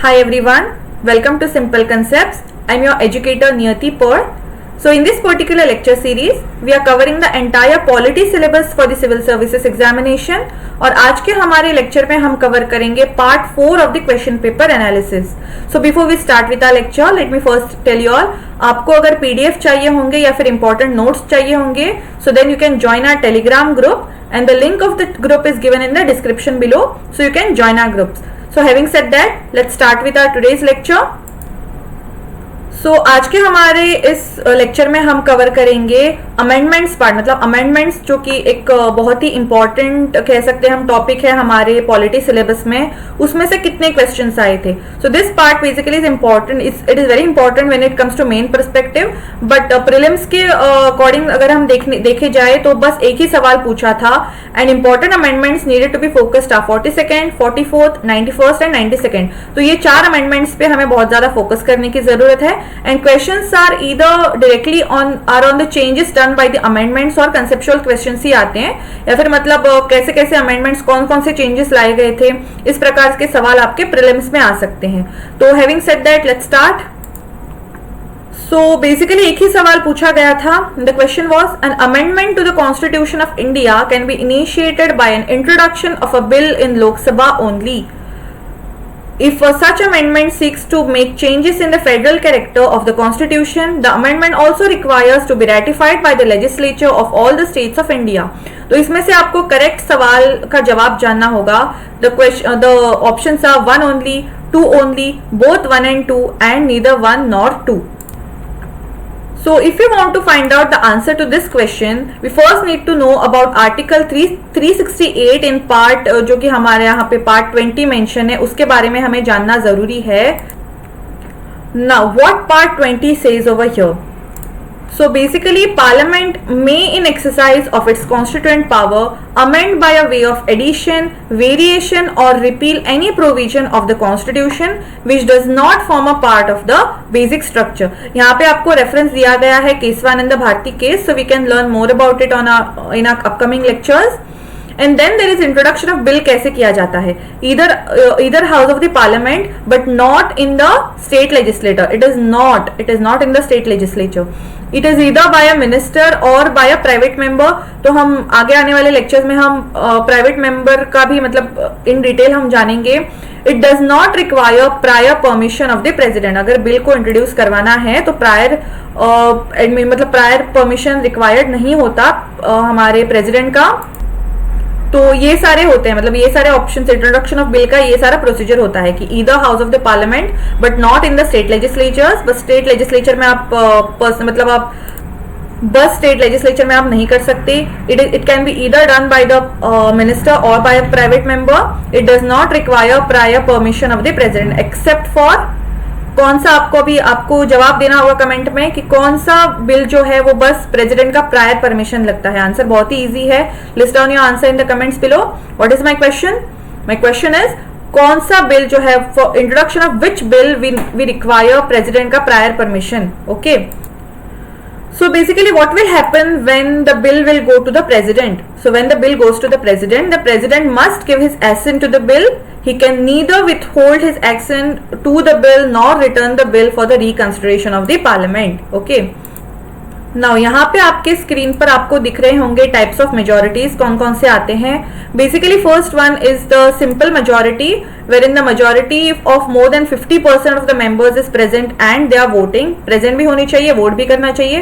Hi everyone, welcome to Simple Concepts. I'm your educator Niyati Paul. So in this particular lecture series, we are covering the entire polity syllabus for the Civil Services Examination और आज के हमारे lecture में हम cover करेंगे part 4 of the question paper analysis. So before we start with our lecture, let me first tell you all, आपको अगर PDF चाहिए होंगे या फिर important notes चाहिए होंगे, so then you can join our Telegram group and the link of the group is given in the description below, so you can join our groups. So having said that, let's start with our today's lecture. आज के हमारे इस lecture में हम cover करेंगे amendments part, मतलब amendments जो कि एक बहुत ही इंपॉर्टेंट कह सकते हैं हम टॉपिक है हमारे पॉलिटी सिलेबस में, उसमें से कितने क्वेश्चंस आए थे. So this part basically is important, it is very important when it comes to main perspective. But prelims के अकॉर्डिंग अगर हम देखे जाए तो बस एक ही सवाल पूछा था and important amendments needed to be focused are 42nd, 44th, 91st and 92nd. तो ये 4 अमेंडमेंट्स पे हमें बहुत ज्यादा फोकस करने की जरूरत है. And questions are either directly on the changes done by the amendments और conceptual questions ही आते हैं, या फिर मतलब कैसे कैसे amendments कौन से changes लाए गए थे, इस प्रकार के सवाल आपके prelims में आ सकते हैं. तो having said that, let's start. So basically एक ही सवाल पूछा गया था. The question was, an amendment to the Constitution of India can be initiated by an introduction of a bill in Lok Sabha only. If such amendment seeks to make changes in the federal character of the constitution, the amendment also requires to be ratified by the legislature of all the states of India. तो इसमें से आपको correct सवाल का जवाब जानना होगा. The options are 1 only, 2 only, both 1 and 2 and neither 1 nor 2. So if you want to find out the answer to this question, we first need to know about Article 368 in part जो कि हमारे यहाँ पे part 20 mention है, उसके बारे में हमें जानना जरूरी है. Now what part 20 says over here? So basically Parliament may in exercise of its constituent power amend by a way of addition, variation or repeal any provision of the constitution which does not form a part of the basic structure. यहाँ पे आपको reference दिया गया है Keshavananda Bharti case, so we can learn more about it in our upcoming lectures. And then there is introduction of bill कैसे किया जाता है, either house of the parliament but not in the state legislature. It is not in the state legislature. It is either by a minister or by a private member. तो हम आगे आने वाले lectures में हम private member का भी मतलब in detail हम जानेंगे. It does not require prior permission of the president. अगर बिल को इंट्रोड्यूस करवाना है तो prior permission required नहीं होता हमारे प्रेसिडेंट का. तो ये सारे होते हैं, मतलब ये सारे ऑप्शंस, इंट्रोडक्शन ऑफ बिल का ये सारा प्रोसीजर होता है कि either house of the parliament but not in the state legislatures. बस स्टेट लेजिस्लेचर में आप मतलब आप बस स्टेट लेजिस्लेचर में आप नहीं कर सकते. It can be either done by the minister or by a private member. It does not require prior permission of the president except for कौन सा, आपको जवाब देना होगा कमेंट में कि कौन सा बिल जो है वो बस प्रेसिडेंट का प्रायर परमिशन लगता है. आंसर बहुत ही इजी है. List down your answer in the comments below. What is my question? My question is कौन सा बिल जो है for introduction of which bill we require president का prior permission. Okay, so basically what will happen when the bill will go to the president? So when the bill goes to the president must give his assent to the bill. He can neither withhold his assent to the bill nor return the bill for the reconsideration of the parliament. Okay, now यहाँ पे आपके screen पर आपको दिख रहे होंगे types of majorities कौन कौन से आते हैं. Basically first one is the simple majority where in the majority of more than 50% of the members is present and they are voting. Present भी होनी चाहिए, वोट भी करना चाहिए.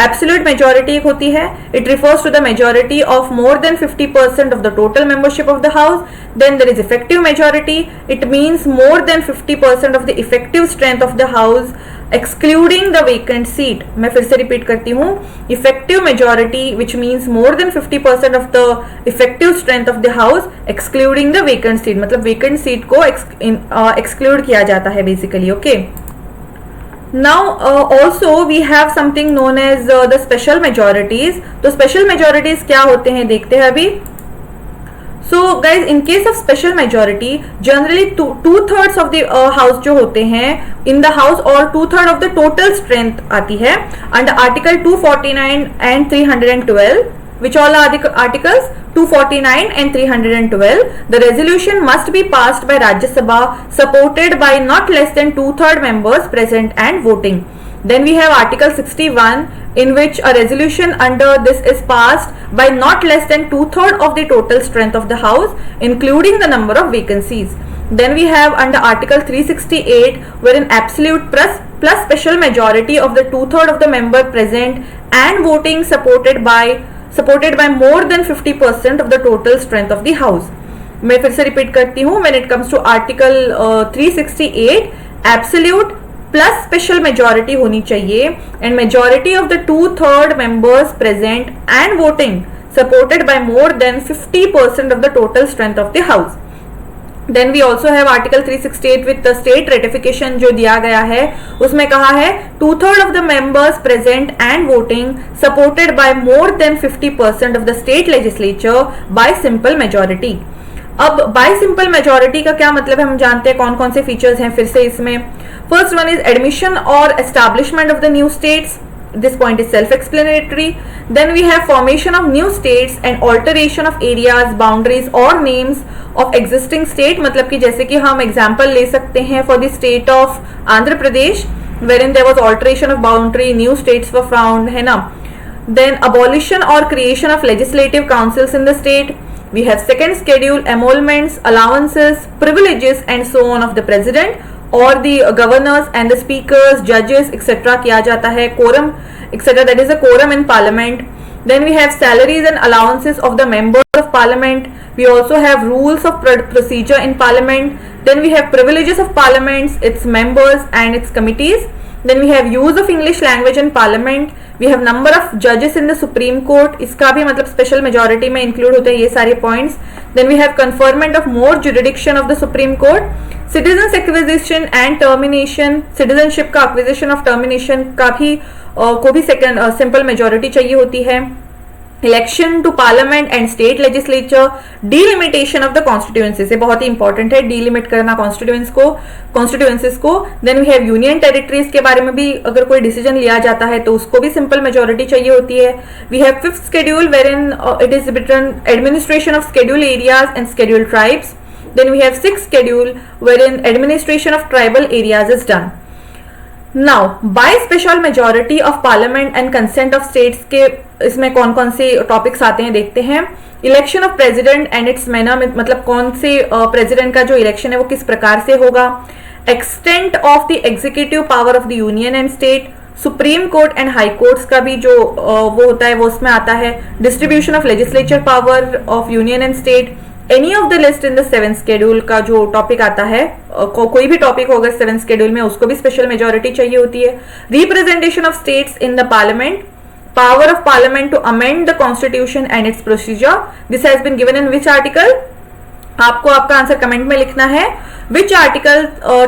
एब्सोल्यूट मेजोरिटी एक होती है. It refers to the majority of more than 50% of the total membership of the house. Then there is effective majority. It means more than 50% of the effective strength of the house excluding the vacant seat. मैं फिर से repeat करती हूँ. effective majority which means more than 50% of the effective strength of the house excluding the vacant seat. मतलब vacant seat को exclude किया जाता है basically. Okay, now also we have something known as the special majorities. तो special majorities क्या होते हैं देखते हैं अभी. So guys, in case of special majority, generally 2/3 of the house जो होते हैं in the house और 2/3 of the total strength आती है under Article 249 and 312. which all are the articles 249 and 312. The resolution must be passed by Rajya Sabha supported by not less than 2/3 members present and voting. Then we have article 61 in which a resolution under this is passed by not less than 2/3 of the total strength of the house including the number of vacancies. Then we have under article 368 wherein absolute plus special majority of the 2/3 of the member present and voting supported by more than 50% of the total strength of the house. मैं फिर से repeat करती हूँ. When it comes to article 368, absolute plus special majority होनी चाहिए and majority of the 2/3 members present and voting supported by more than 50% of the total strength of the house. Then we also have article 368 with the state ratification जो दिया गया है उसमें कहा है 2/3 of the members present and voting supported by more than 50% of the state legislature by simple majority. अब bye simple majority का क्या मतलब है हम जानते हैं कौन कौन से फीचर्स हैं फिर से इसमें. फर्स्ट वन इज एडमिशन और establishment of the new states. This point is self explanatory. Then we have formation of new states and alteration of areas boundaries और नेम्स ऑफ एग्जिस्टिंग स्टेट. मतलब कि जैसे कि हम एग्जाम्पल ले सकते हैं for the state of Andhra Pradesh wherein there was alteration of boundary, new states were found, है ना. Then abolition or creation of legislative councils in the state. We have second schedule, emoluments, allowances, privileges and so on of the president or the governors and the speakers, judges etc. किया जाता है. Quorum etc. that is a quorum in parliament. Then we have salaries and allowances of the members of parliament. We also have rules of procedure in parliament. Then we have privileges of parliaments, its members and its committees. Then we have use of English language in parliament. We have number of judges in the Supreme Court. इसका भी मतलब special majority में include होते हैं ये सारे points. Then we have conferment of more jurisdiction of the Supreme Court. Citizens acquisition and termination. Citizenship का acquisition of termination का भी को भी सेकंड सिंपल मेजॉरिटी चाहिए होती है. Election to parliament and state legislature. Delimitation of the constituencies, ये बहुत ही इंपॉर्टेंट है, डीलिमिट करना कॉन्स्टिट्यूएंसीज को. Then we have union territories के बारे में भी अगर कोई डिसीजन लिया जाता है तो उसको भी सिंपल मेजोरिटी चाहिए होती है. We have fifth schedule where in it is written administration of schedule areas and schedule tribes. Then we have sixth schedule where in administration of tribal areas is done. Now by special majority of parliament and consent of states के इसमें कौन कौन से topics आते हैं देखते हैं. Election of president and it's manner, मतलब कौन से प्रेसिडेंट का जो इलेक्शन है वो किस प्रकार से होगा. Extent of the executive power of the union and state. Supreme court and high courts का भी जो वो होता है वो उसमें आता है. Distribution of legislature power of union and state. Any of the list in the 7th schedule का जो टॉपिक आता है कोई भी टॉपिक होगा 7th शेड्यूल में उसको भी स्पेशल मेजोरिटी चाहिए होती है. Representation of states in the parliament. Power of parliament to amend the constitution and its procedure. This has been given in which article? आपको आपका आंसर कमेंट में लिखना है. Which article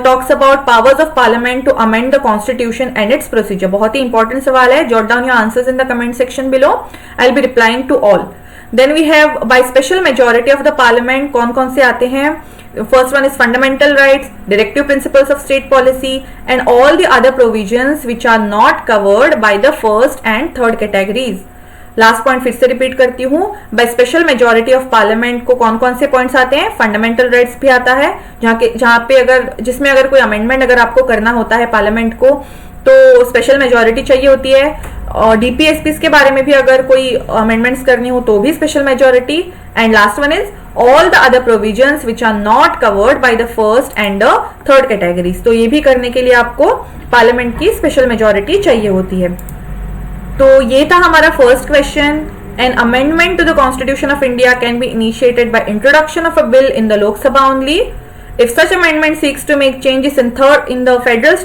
talks about powers of parliament to amend the constitution and its procedure? बहुत ही important सवाल है. Jot down your answers in the comment section below. I'll be replying to all. Then we have by special majority of the parliament कौन कौन से आते हैं. First one is fundamental rights, directive principles of state policy and all the other provisions which are not covered by the first and third categories. Last point फिर से repeat करती हूँ. Bye special majority of parliament को कौन कौन से points आते हैं. फंडामेंटल राइट्स भी आता है जहाँ पे अगर जिसमें अगर कोई अमेंडमेंट अगर आपको करना होता है पार्लियामेंट को तो स्पेशल मेजोरिटी चाहिए होती है. और डीपीएसपीस के बारे में भी अगर कोई अमेंडमेंट्स करनी हो तो भी special majority. And last one is all the other provisions which are not covered by the first and the third categories. तो ये भी करने के लिए आपको पार्लियामेंट की स्पेशल मेजोरिटी चाहिए होती है. तो ये था हमारा first question. An amendment to the Constitution of India can be initiated by introduction of a bill in the Lok Sabha only. If such amendment seeks to make changes in the federal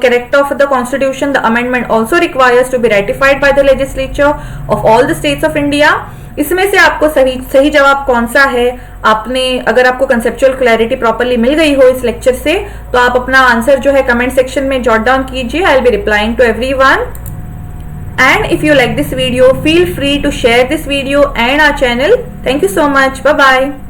character of the Constitution, the amendment also requires to be ratified by the legislature of all the states of India. इसमें से आपको सही जवाब कौन सा है. आपने अगर आपको कंसेप्चुअल क्लैरिटी प्रॉपरली मिल गई हो इस लेक्चर से तो आप अपना आंसर जो है कमेंट सेक्शन में जॉट डाउन कीजिए. I will be replying to everyone. And if you like this video, feel free to share this video and our channel. Thank you so much. Bye bye.